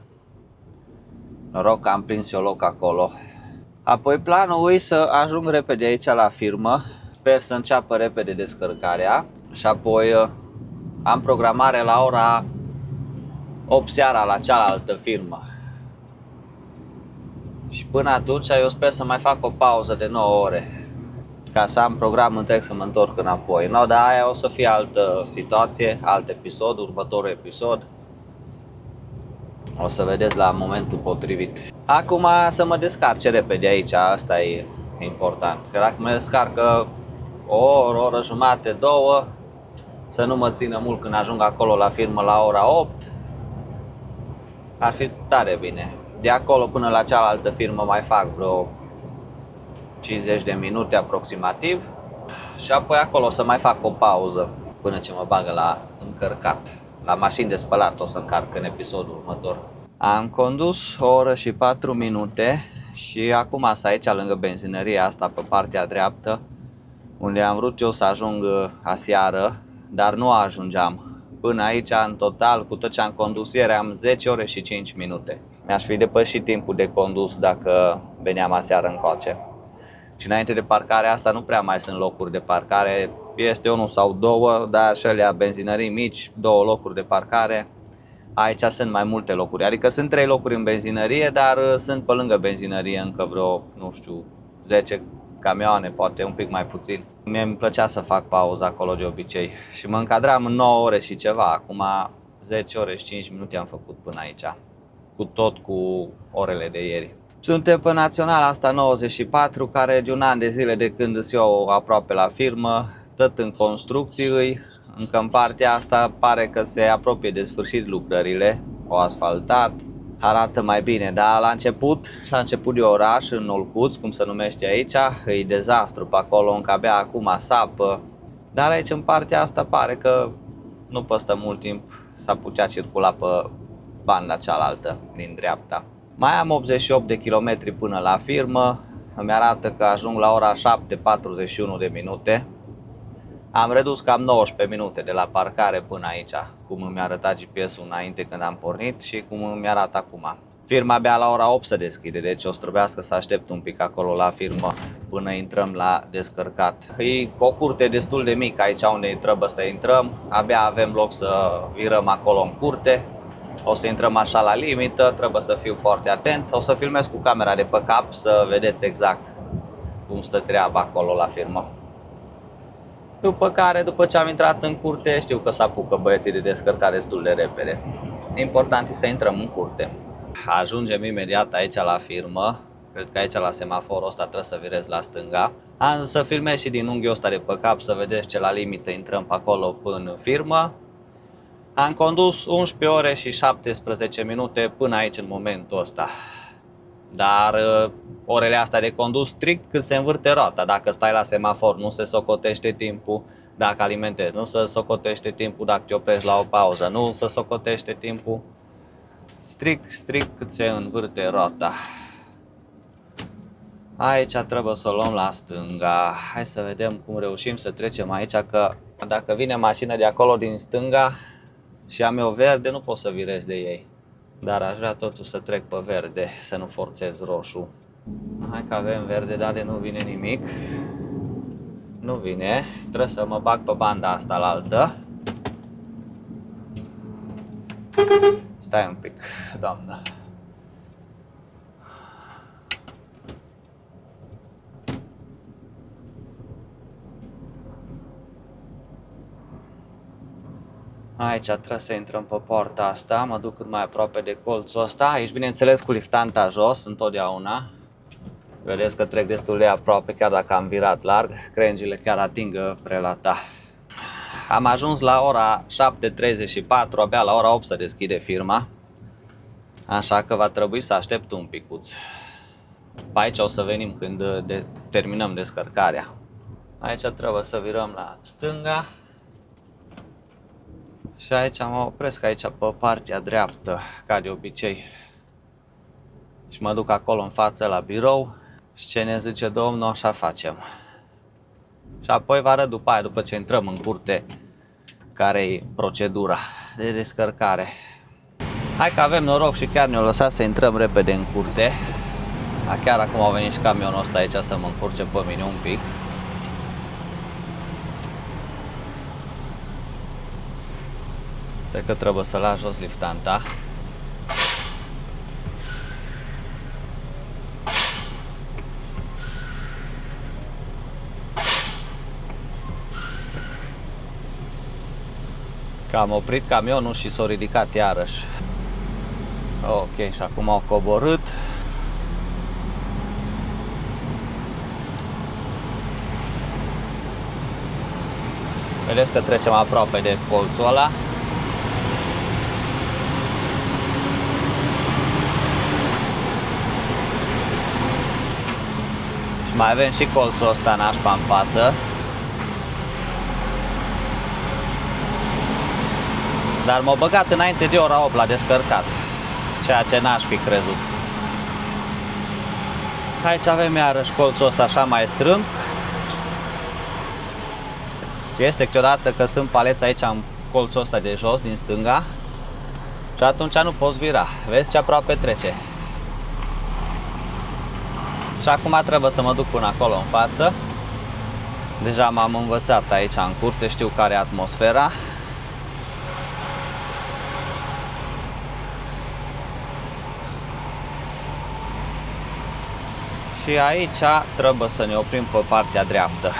Noroc că am prins eu loc acolo. Apoi planul e să ajung repede aici la firmă. Sper să înceapă repede descărcarea. Și apoi am programare la ora 8 seara la cealaltă firmă. Și până atunci eu sper să mai fac o pauză de 9 ore. Ca să am program întreg să mă întorc înapoi. No, dar aia o să fie altă situație, alt episod, următorul episod. O să vedeți la momentul potrivit. Acum să mă descarce repede aici, asta e important. Că dacă mă descarcă o oră jumate, 2, să nu mă țină mult când ajung acolo la firmă la ora 8, ar fi tare bine. De acolo până la cealaltă firmă mai fac vreo 50 de minute aproximativ și apoi acolo o să mai fac o pauză până ce mă bagă la încărcat. La mașini de spălat o să încarc în episodul următor. Am condus o oră și 4 minute și acum sunt aici lângă benzinăria asta pe partea dreaptă, unde am vrut eu să ajung aseară, dar nu ajungeam. Până aici, în total, cu tot ce am condus ieri, am 10 ore și 5 minute. Mi-aș fi depășit timpul de condus dacă veneam aseară încoace. Și înainte de parcarea asta nu prea mai sunt locuri de parcare. Este 1 sau 2, dar acelea benzinării mici, 2 locuri de parcare. Aici sunt mai multe locuri, adică sunt 3 locuri în benzinărie, dar sunt pe lângă benzinărie încă vreo, nu știu, 10 camioane, poate un pic mai puțin. Mie îmi plăcea să fac pauză acolo de obicei și mă încadram în 9 ore și ceva. Acum 10 ore și 5 minute am făcut până aici, cu orele de ieri. Suntem pe naționala asta 94, care de un an de zile de când sunt eu aproape la firmă, tot în construcții, încă în partea asta pare că se apropie de sfârșit lucrările, au asfaltat, arată mai bine, dar la început de oraș, în Olcuț, cum se numește aici, e dezastru pe acolo, încă abia acum sapă, dar aici în partea asta pare că nu păstă mult timp s-a putea circula pe banda cealaltă din dreapta. Mai am 88 de kilometri până la firmă, îmi arată că ajung la ora 7:41 de minute. Am redus cam 19 minute de la parcare până aici, cum mi-a arătat GPS-ul înainte când am pornit și cum mi arată acum. Firma abia la ora 8 se deschide, deci o să trebuiască să aștept un pic acolo la firmă până intrăm la descărcat. E o curte destul de mică aici unde trebuie să intrăm, abia avem loc să virăm acolo în curte. O să intrăm așa la limită, trebuie să fiu foarte atent. O să filmez cu camera de pe cap să vedeți exact cum stă treaba acolo la firmă. După care, după ce am intrat în curte, știu că se apucă băieții de descărcare destul de repede. Important e să intrăm în curte. Ajungem imediat aici la firmă. Cred că aici la semaforul ăsta trebuie să virez la stânga. Am să filmez și din unghiul ăsta de pe cap să vedeți ce la limită intrăm pe acolo până în firmă. Am condus 11 ore și 17 minute până aici în momentul ăsta. Dar orele astea de condus strict cât se învârte roata. Dacă stai la semafor nu se socotește timpul. Dacă alimentezi nu se socotește timpul. Dacă te oprești la o pauză nu se socotește timpul. Strict cât se învârte roata. Aici trebuie să o luăm la stânga. Hai să vedem cum reușim să trecem aici, că dacă vine mașina de acolo din stânga și am eu verde, nu pot să virez de ei. Dar aș vrea totuși să trec pe verde, să nu forțez roșu. Hai că avem verde, dar de nu vine nimic. Nu vine. Trebuie să mă bag pe banda asta la altă. Stai un pic, doamnă. Aici trebuie să intrăm pe poarta asta, mă duc cât mai aproape de colțul ăsta. Aici bineînțeles cu liftanta jos, întotdeauna. Vedeți că trec destul de aproape, chiar dacă am virat larg. Crengile chiar atingă prelata. Am ajuns la ora 7:34, abia la ora 8 se deschide firma. Așa că va trebui să aștept un picuț. Pe aici o să venim când terminăm descărcarea. Aici trebuie să virăm la stânga. Și aici mă opresc aici pe partea dreaptă, ca de obicei. Și mă duc acolo în față la birou și ce ne zice domnul, așa facem. Și apoi vă arăt după aia, după ce intrăm în curte, care e procedura de descărcare. Hai că avem noroc și chiar ne-au lăsat să intrăm repede în curte. Chiar acum a venit și camionul ăsta aici să mă încurce pe mine un pic. Cred că trebuie să las jos liftanta. Că am oprit camionul și s-a ridicat iarăși. Ok, și acum au coborât. Vedeți că trecem aproape de colțul ăla. Și mai avem și colțul ăsta nașpa în față. Dar m-a băgat înainte de ora 8 la descărcat, ceea ce n-aș fi crezut. Aici avem iarăși colțul ăsta așa mai strâmb. Este câteodată că sunt paleți aici în colțul ăsta de jos, din stânga. Și atunci nu poți vira. Vezi ce aproape trece. Și acum trebuie să mă duc până acolo în față. Deja m-am învățat aici în curte, știu care e atmosfera. Și aici trebuie să ne oprim pe partea dreaptă.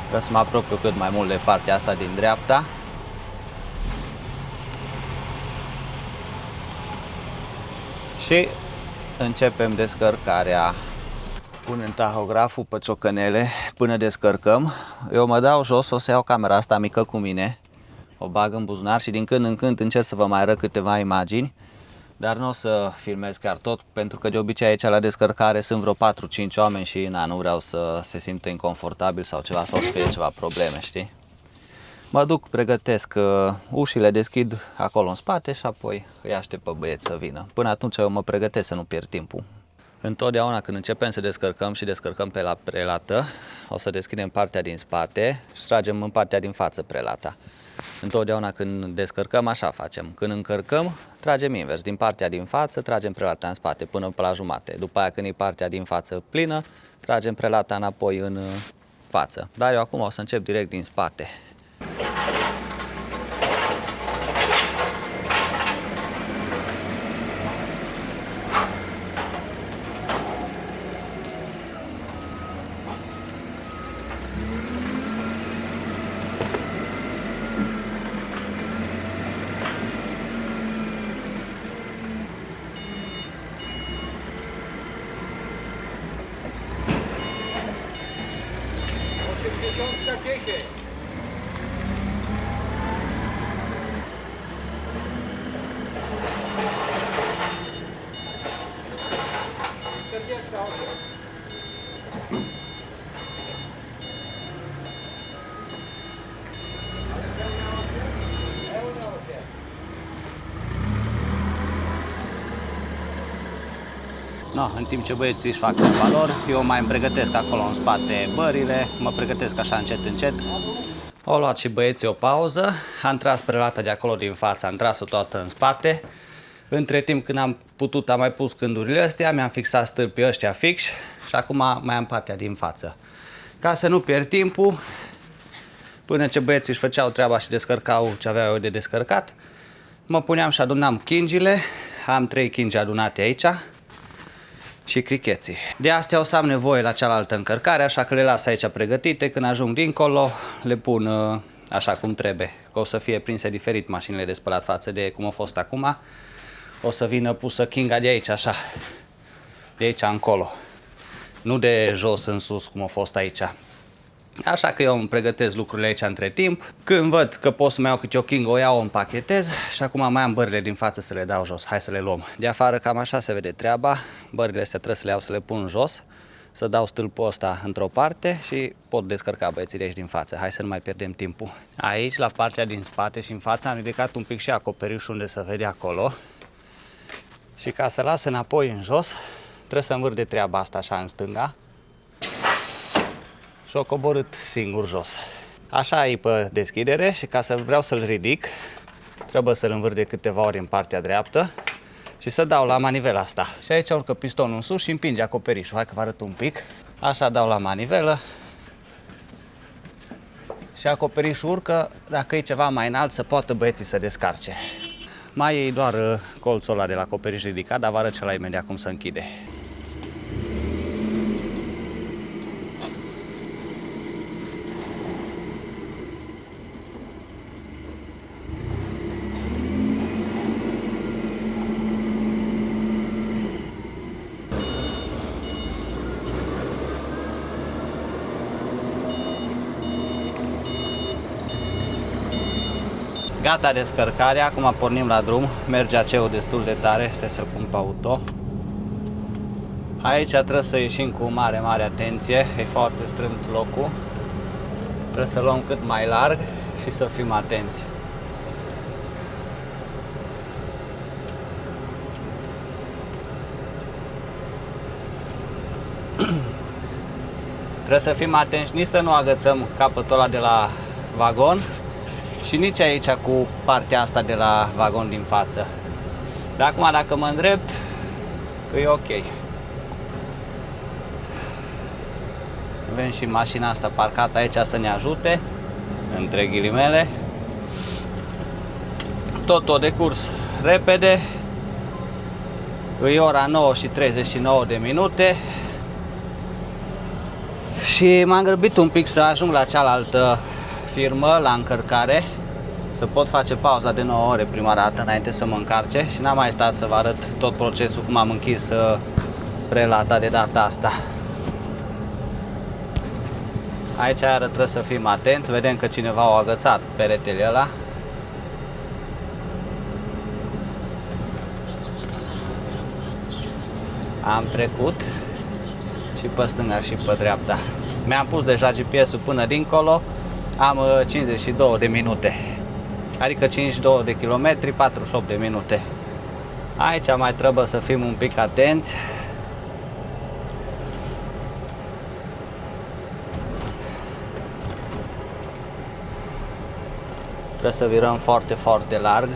Trebuie să mă apropiu cât mai mult de partea asta din dreapta. Și începem descărcarea. Punem tahograful pe ciocănele până descărcăm. Eu mă dau jos, o să iau camera asta mică cu mine. O bag în buzunar și din când în când încerc să vă mai arăt câteva imagini. Dar nu o să filmez chiar tot, pentru că de obicei aici la descărcare sunt vreo 4-5 oameni și nu vreau să se simtă inconfortabil sau ceva, sau să fie ceva probleme, știi? Mă duc, pregătesc ușile, deschid acolo în spate și apoi îi aștept pe băieți să vină. Până atunci eu mă pregătesc să nu pierd timpul. Întotdeauna când începem să descărcăm și descărcăm pe la prelată, o să deschidem partea din spate și tragem în partea din față prelata. Întotdeauna când descărcăm așa facem. Când încărcăm, tragem invers. Din partea din față tragem prelata în spate până pe la jumate. După aia când e partea din față plină, tragem prelata înapoi în față. Dar eu acum o să încep direct din spate. No, în timp ce băieții își fac treaba lor, eu mai îmi pregătesc acolo în spate bările, mă pregătesc așa încet încet. Au luat și băieții o pauză, am tras prelata de acolo din față, am tras-o toată în spate. Între timp când am putut am mai pus cândurile astea, mi-am fixat stâlpii ăștia fix și acum mai am partea din față. Ca să nu pierd timpul, până ce băieții își făceau treaba și descărcau ce aveau eu de descărcat, mă puneam și adunam chingile, am 3 chingi adunate aici. Și cricheții. De astea o să am nevoie la cealaltă încărcare, așa că le las aici pregătite. Când ajung dincolo, le pun așa cum trebuie. Că o să fie prinse diferit mașinile de spălat față de cum a fost acum. O să vină pusă chinga de aici, așa. De aici încolo. Nu de jos în sus cum a fost aici. Așa că eu îmi pregătesc lucrurile aici între timp. Când văd că pot să mai iau câte o chingă, o iau, o împachetez și acum mai am bările din față să le dau jos. Hai să le luăm. De afară cam așa se vede treaba. Bările astea trebuie să le iau, să le pun jos, să dau stâlpul ăsta într-o parte și pot descărca băieții de aici din față. Hai să nu mai pierdem timpul. Aici, la partea din spate și în față, am ridicat un pic și acoperișul unde se vede acolo. Și ca să las înapoi în jos, trebuie să învârt de treaba asta așa în stânga. Și o coborât singur jos. Așa e pe deschidere și ca să vreau să-l ridic, trebuie să-l învârt de câteva ori în partea dreaptă și să dau la manivela asta. Și aici urcă pistonul în sus și împinge acoperișul. Hai că vă arăt un pic. Așa dau la manivelă și acoperișul urcă. Dacă e ceva mai înalt, să poată băieții să descarce. Mai e doar colțul ăla de la acoperiș ridicat, dar vă arăt și la imediat cum se închide. Gata descărcarea, acum pornim la drum, merge AC-ul destul de tare, stai să pun pe auto. Aici trebuie să ieșim cu mare atenție, e foarte strâmt locul. Trebuie să luăm cât mai larg și să fim atenți. Trebuie să fim atenți, nici să nu agățăm capătul ăla de la vagon și nici aici cu partea asta de la vagon din față. Dar acum dacă mă îndrept, e ok. Avem și mașina asta parcată aici să ne ajute, între ghilimele. Tot o decurs repede. E ora 9:39 și m-am grăbit un pic să ajung la cealaltă firmă, la încărcare, să pot face pauza de 9 ore prima dată înainte să mă încarce și n-am mai stat să vă arăt tot procesul cum am închis prelata de data asta. Aici iară trebuie să fim atenți, vedem că cineva a agățat peretele ăla. Am trecut și pe stânga și pe dreapta. Mi-am pus deja GPS-ul până dincolo, am 52 de minute, adică 52 de km, 48 de minute. Aici mai trebuie să fim un pic atenți, Trebuie să virăm foarte, foarte larg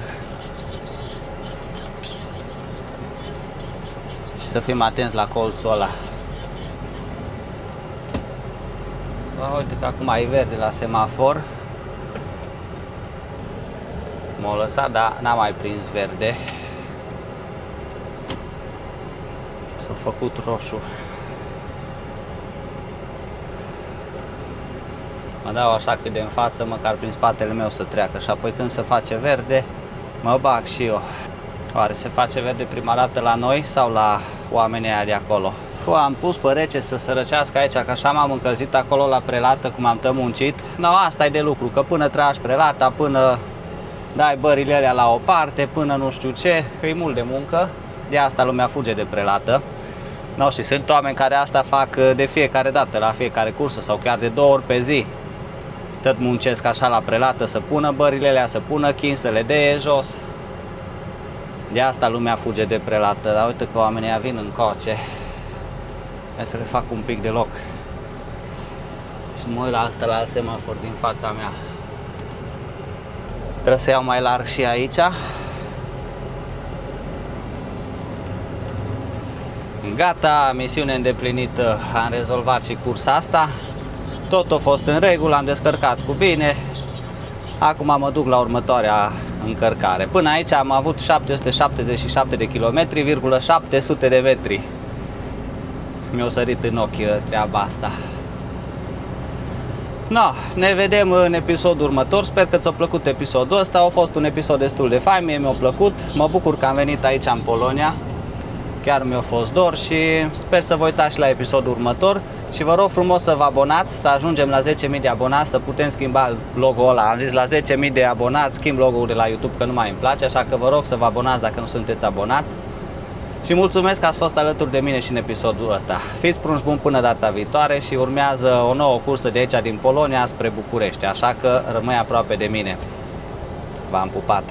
și să fim atenți la colțul ăla. Uite că acum e verde la semafor. M-a lăsat, dar n-a mai prins verde. S-a făcut roșu. Mă dau așa cât de în față, măcar prin spatele meu să treacă și apoi când se face verde, mă bag și eu. Oare se face verde prima dată la noi sau la oamenii aia de acolo? Am pus pe rece să se răcească aici, că așa m-am încălzit acolo la prelată cum am muncit. No, asta e de lucru, că până tragi prelata, până dai bările alea la o parte, până nu știu ce, e mult de muncă. De asta lumea fuge de prelată. No, și sunt oameni care asta fac de fiecare dată, la fiecare cursă sau chiar de 2 ori pe zi. Tot muncesc așa la prelată, să pună bările alea, să pună chin, să le dea jos. De asta lumea fuge de prelată, dar uite că oamenii vin încoace. Hai să le fac un pic de loc. Și mă uit la asta, la semafor din fața mea. Trebuie să iau mai larg și aici. Gata, misiune îndeplinită, am rezolvat și cursa asta. Tot a fost în regulă, am descărcat cu bine. Acum mă duc la următoarea încărcare. Până aici am avut 777 de km, 700 de metri. Mi-a sărit în ochi treaba asta. No, ne vedem în episodul următor. Sper că ți-a plăcut episodul ăsta. A fost un episod destul de fain, mie mi-a plăcut. Mă bucur că am venit aici în Polonia. Chiar mi-a fost dor și sper să vă uitați și la episodul următor. Și vă rog frumos să vă abonați, să ajungem la 10.000 de abonați, să putem schimba logo-ul ăla. Am zis la 10.000 de abonați, schimb logo-ul de la YouTube, că nu mai îmi place, așa că vă rog să vă abonați dacă nu sunteți abonat. Și mulțumesc că ați fost alături de mine și în episodul ăsta. Fiți prunși buni până data viitoare și urmează o nouă cursă de aici din Polonia spre București, așa că rămâi aproape de mine. V-am pupat!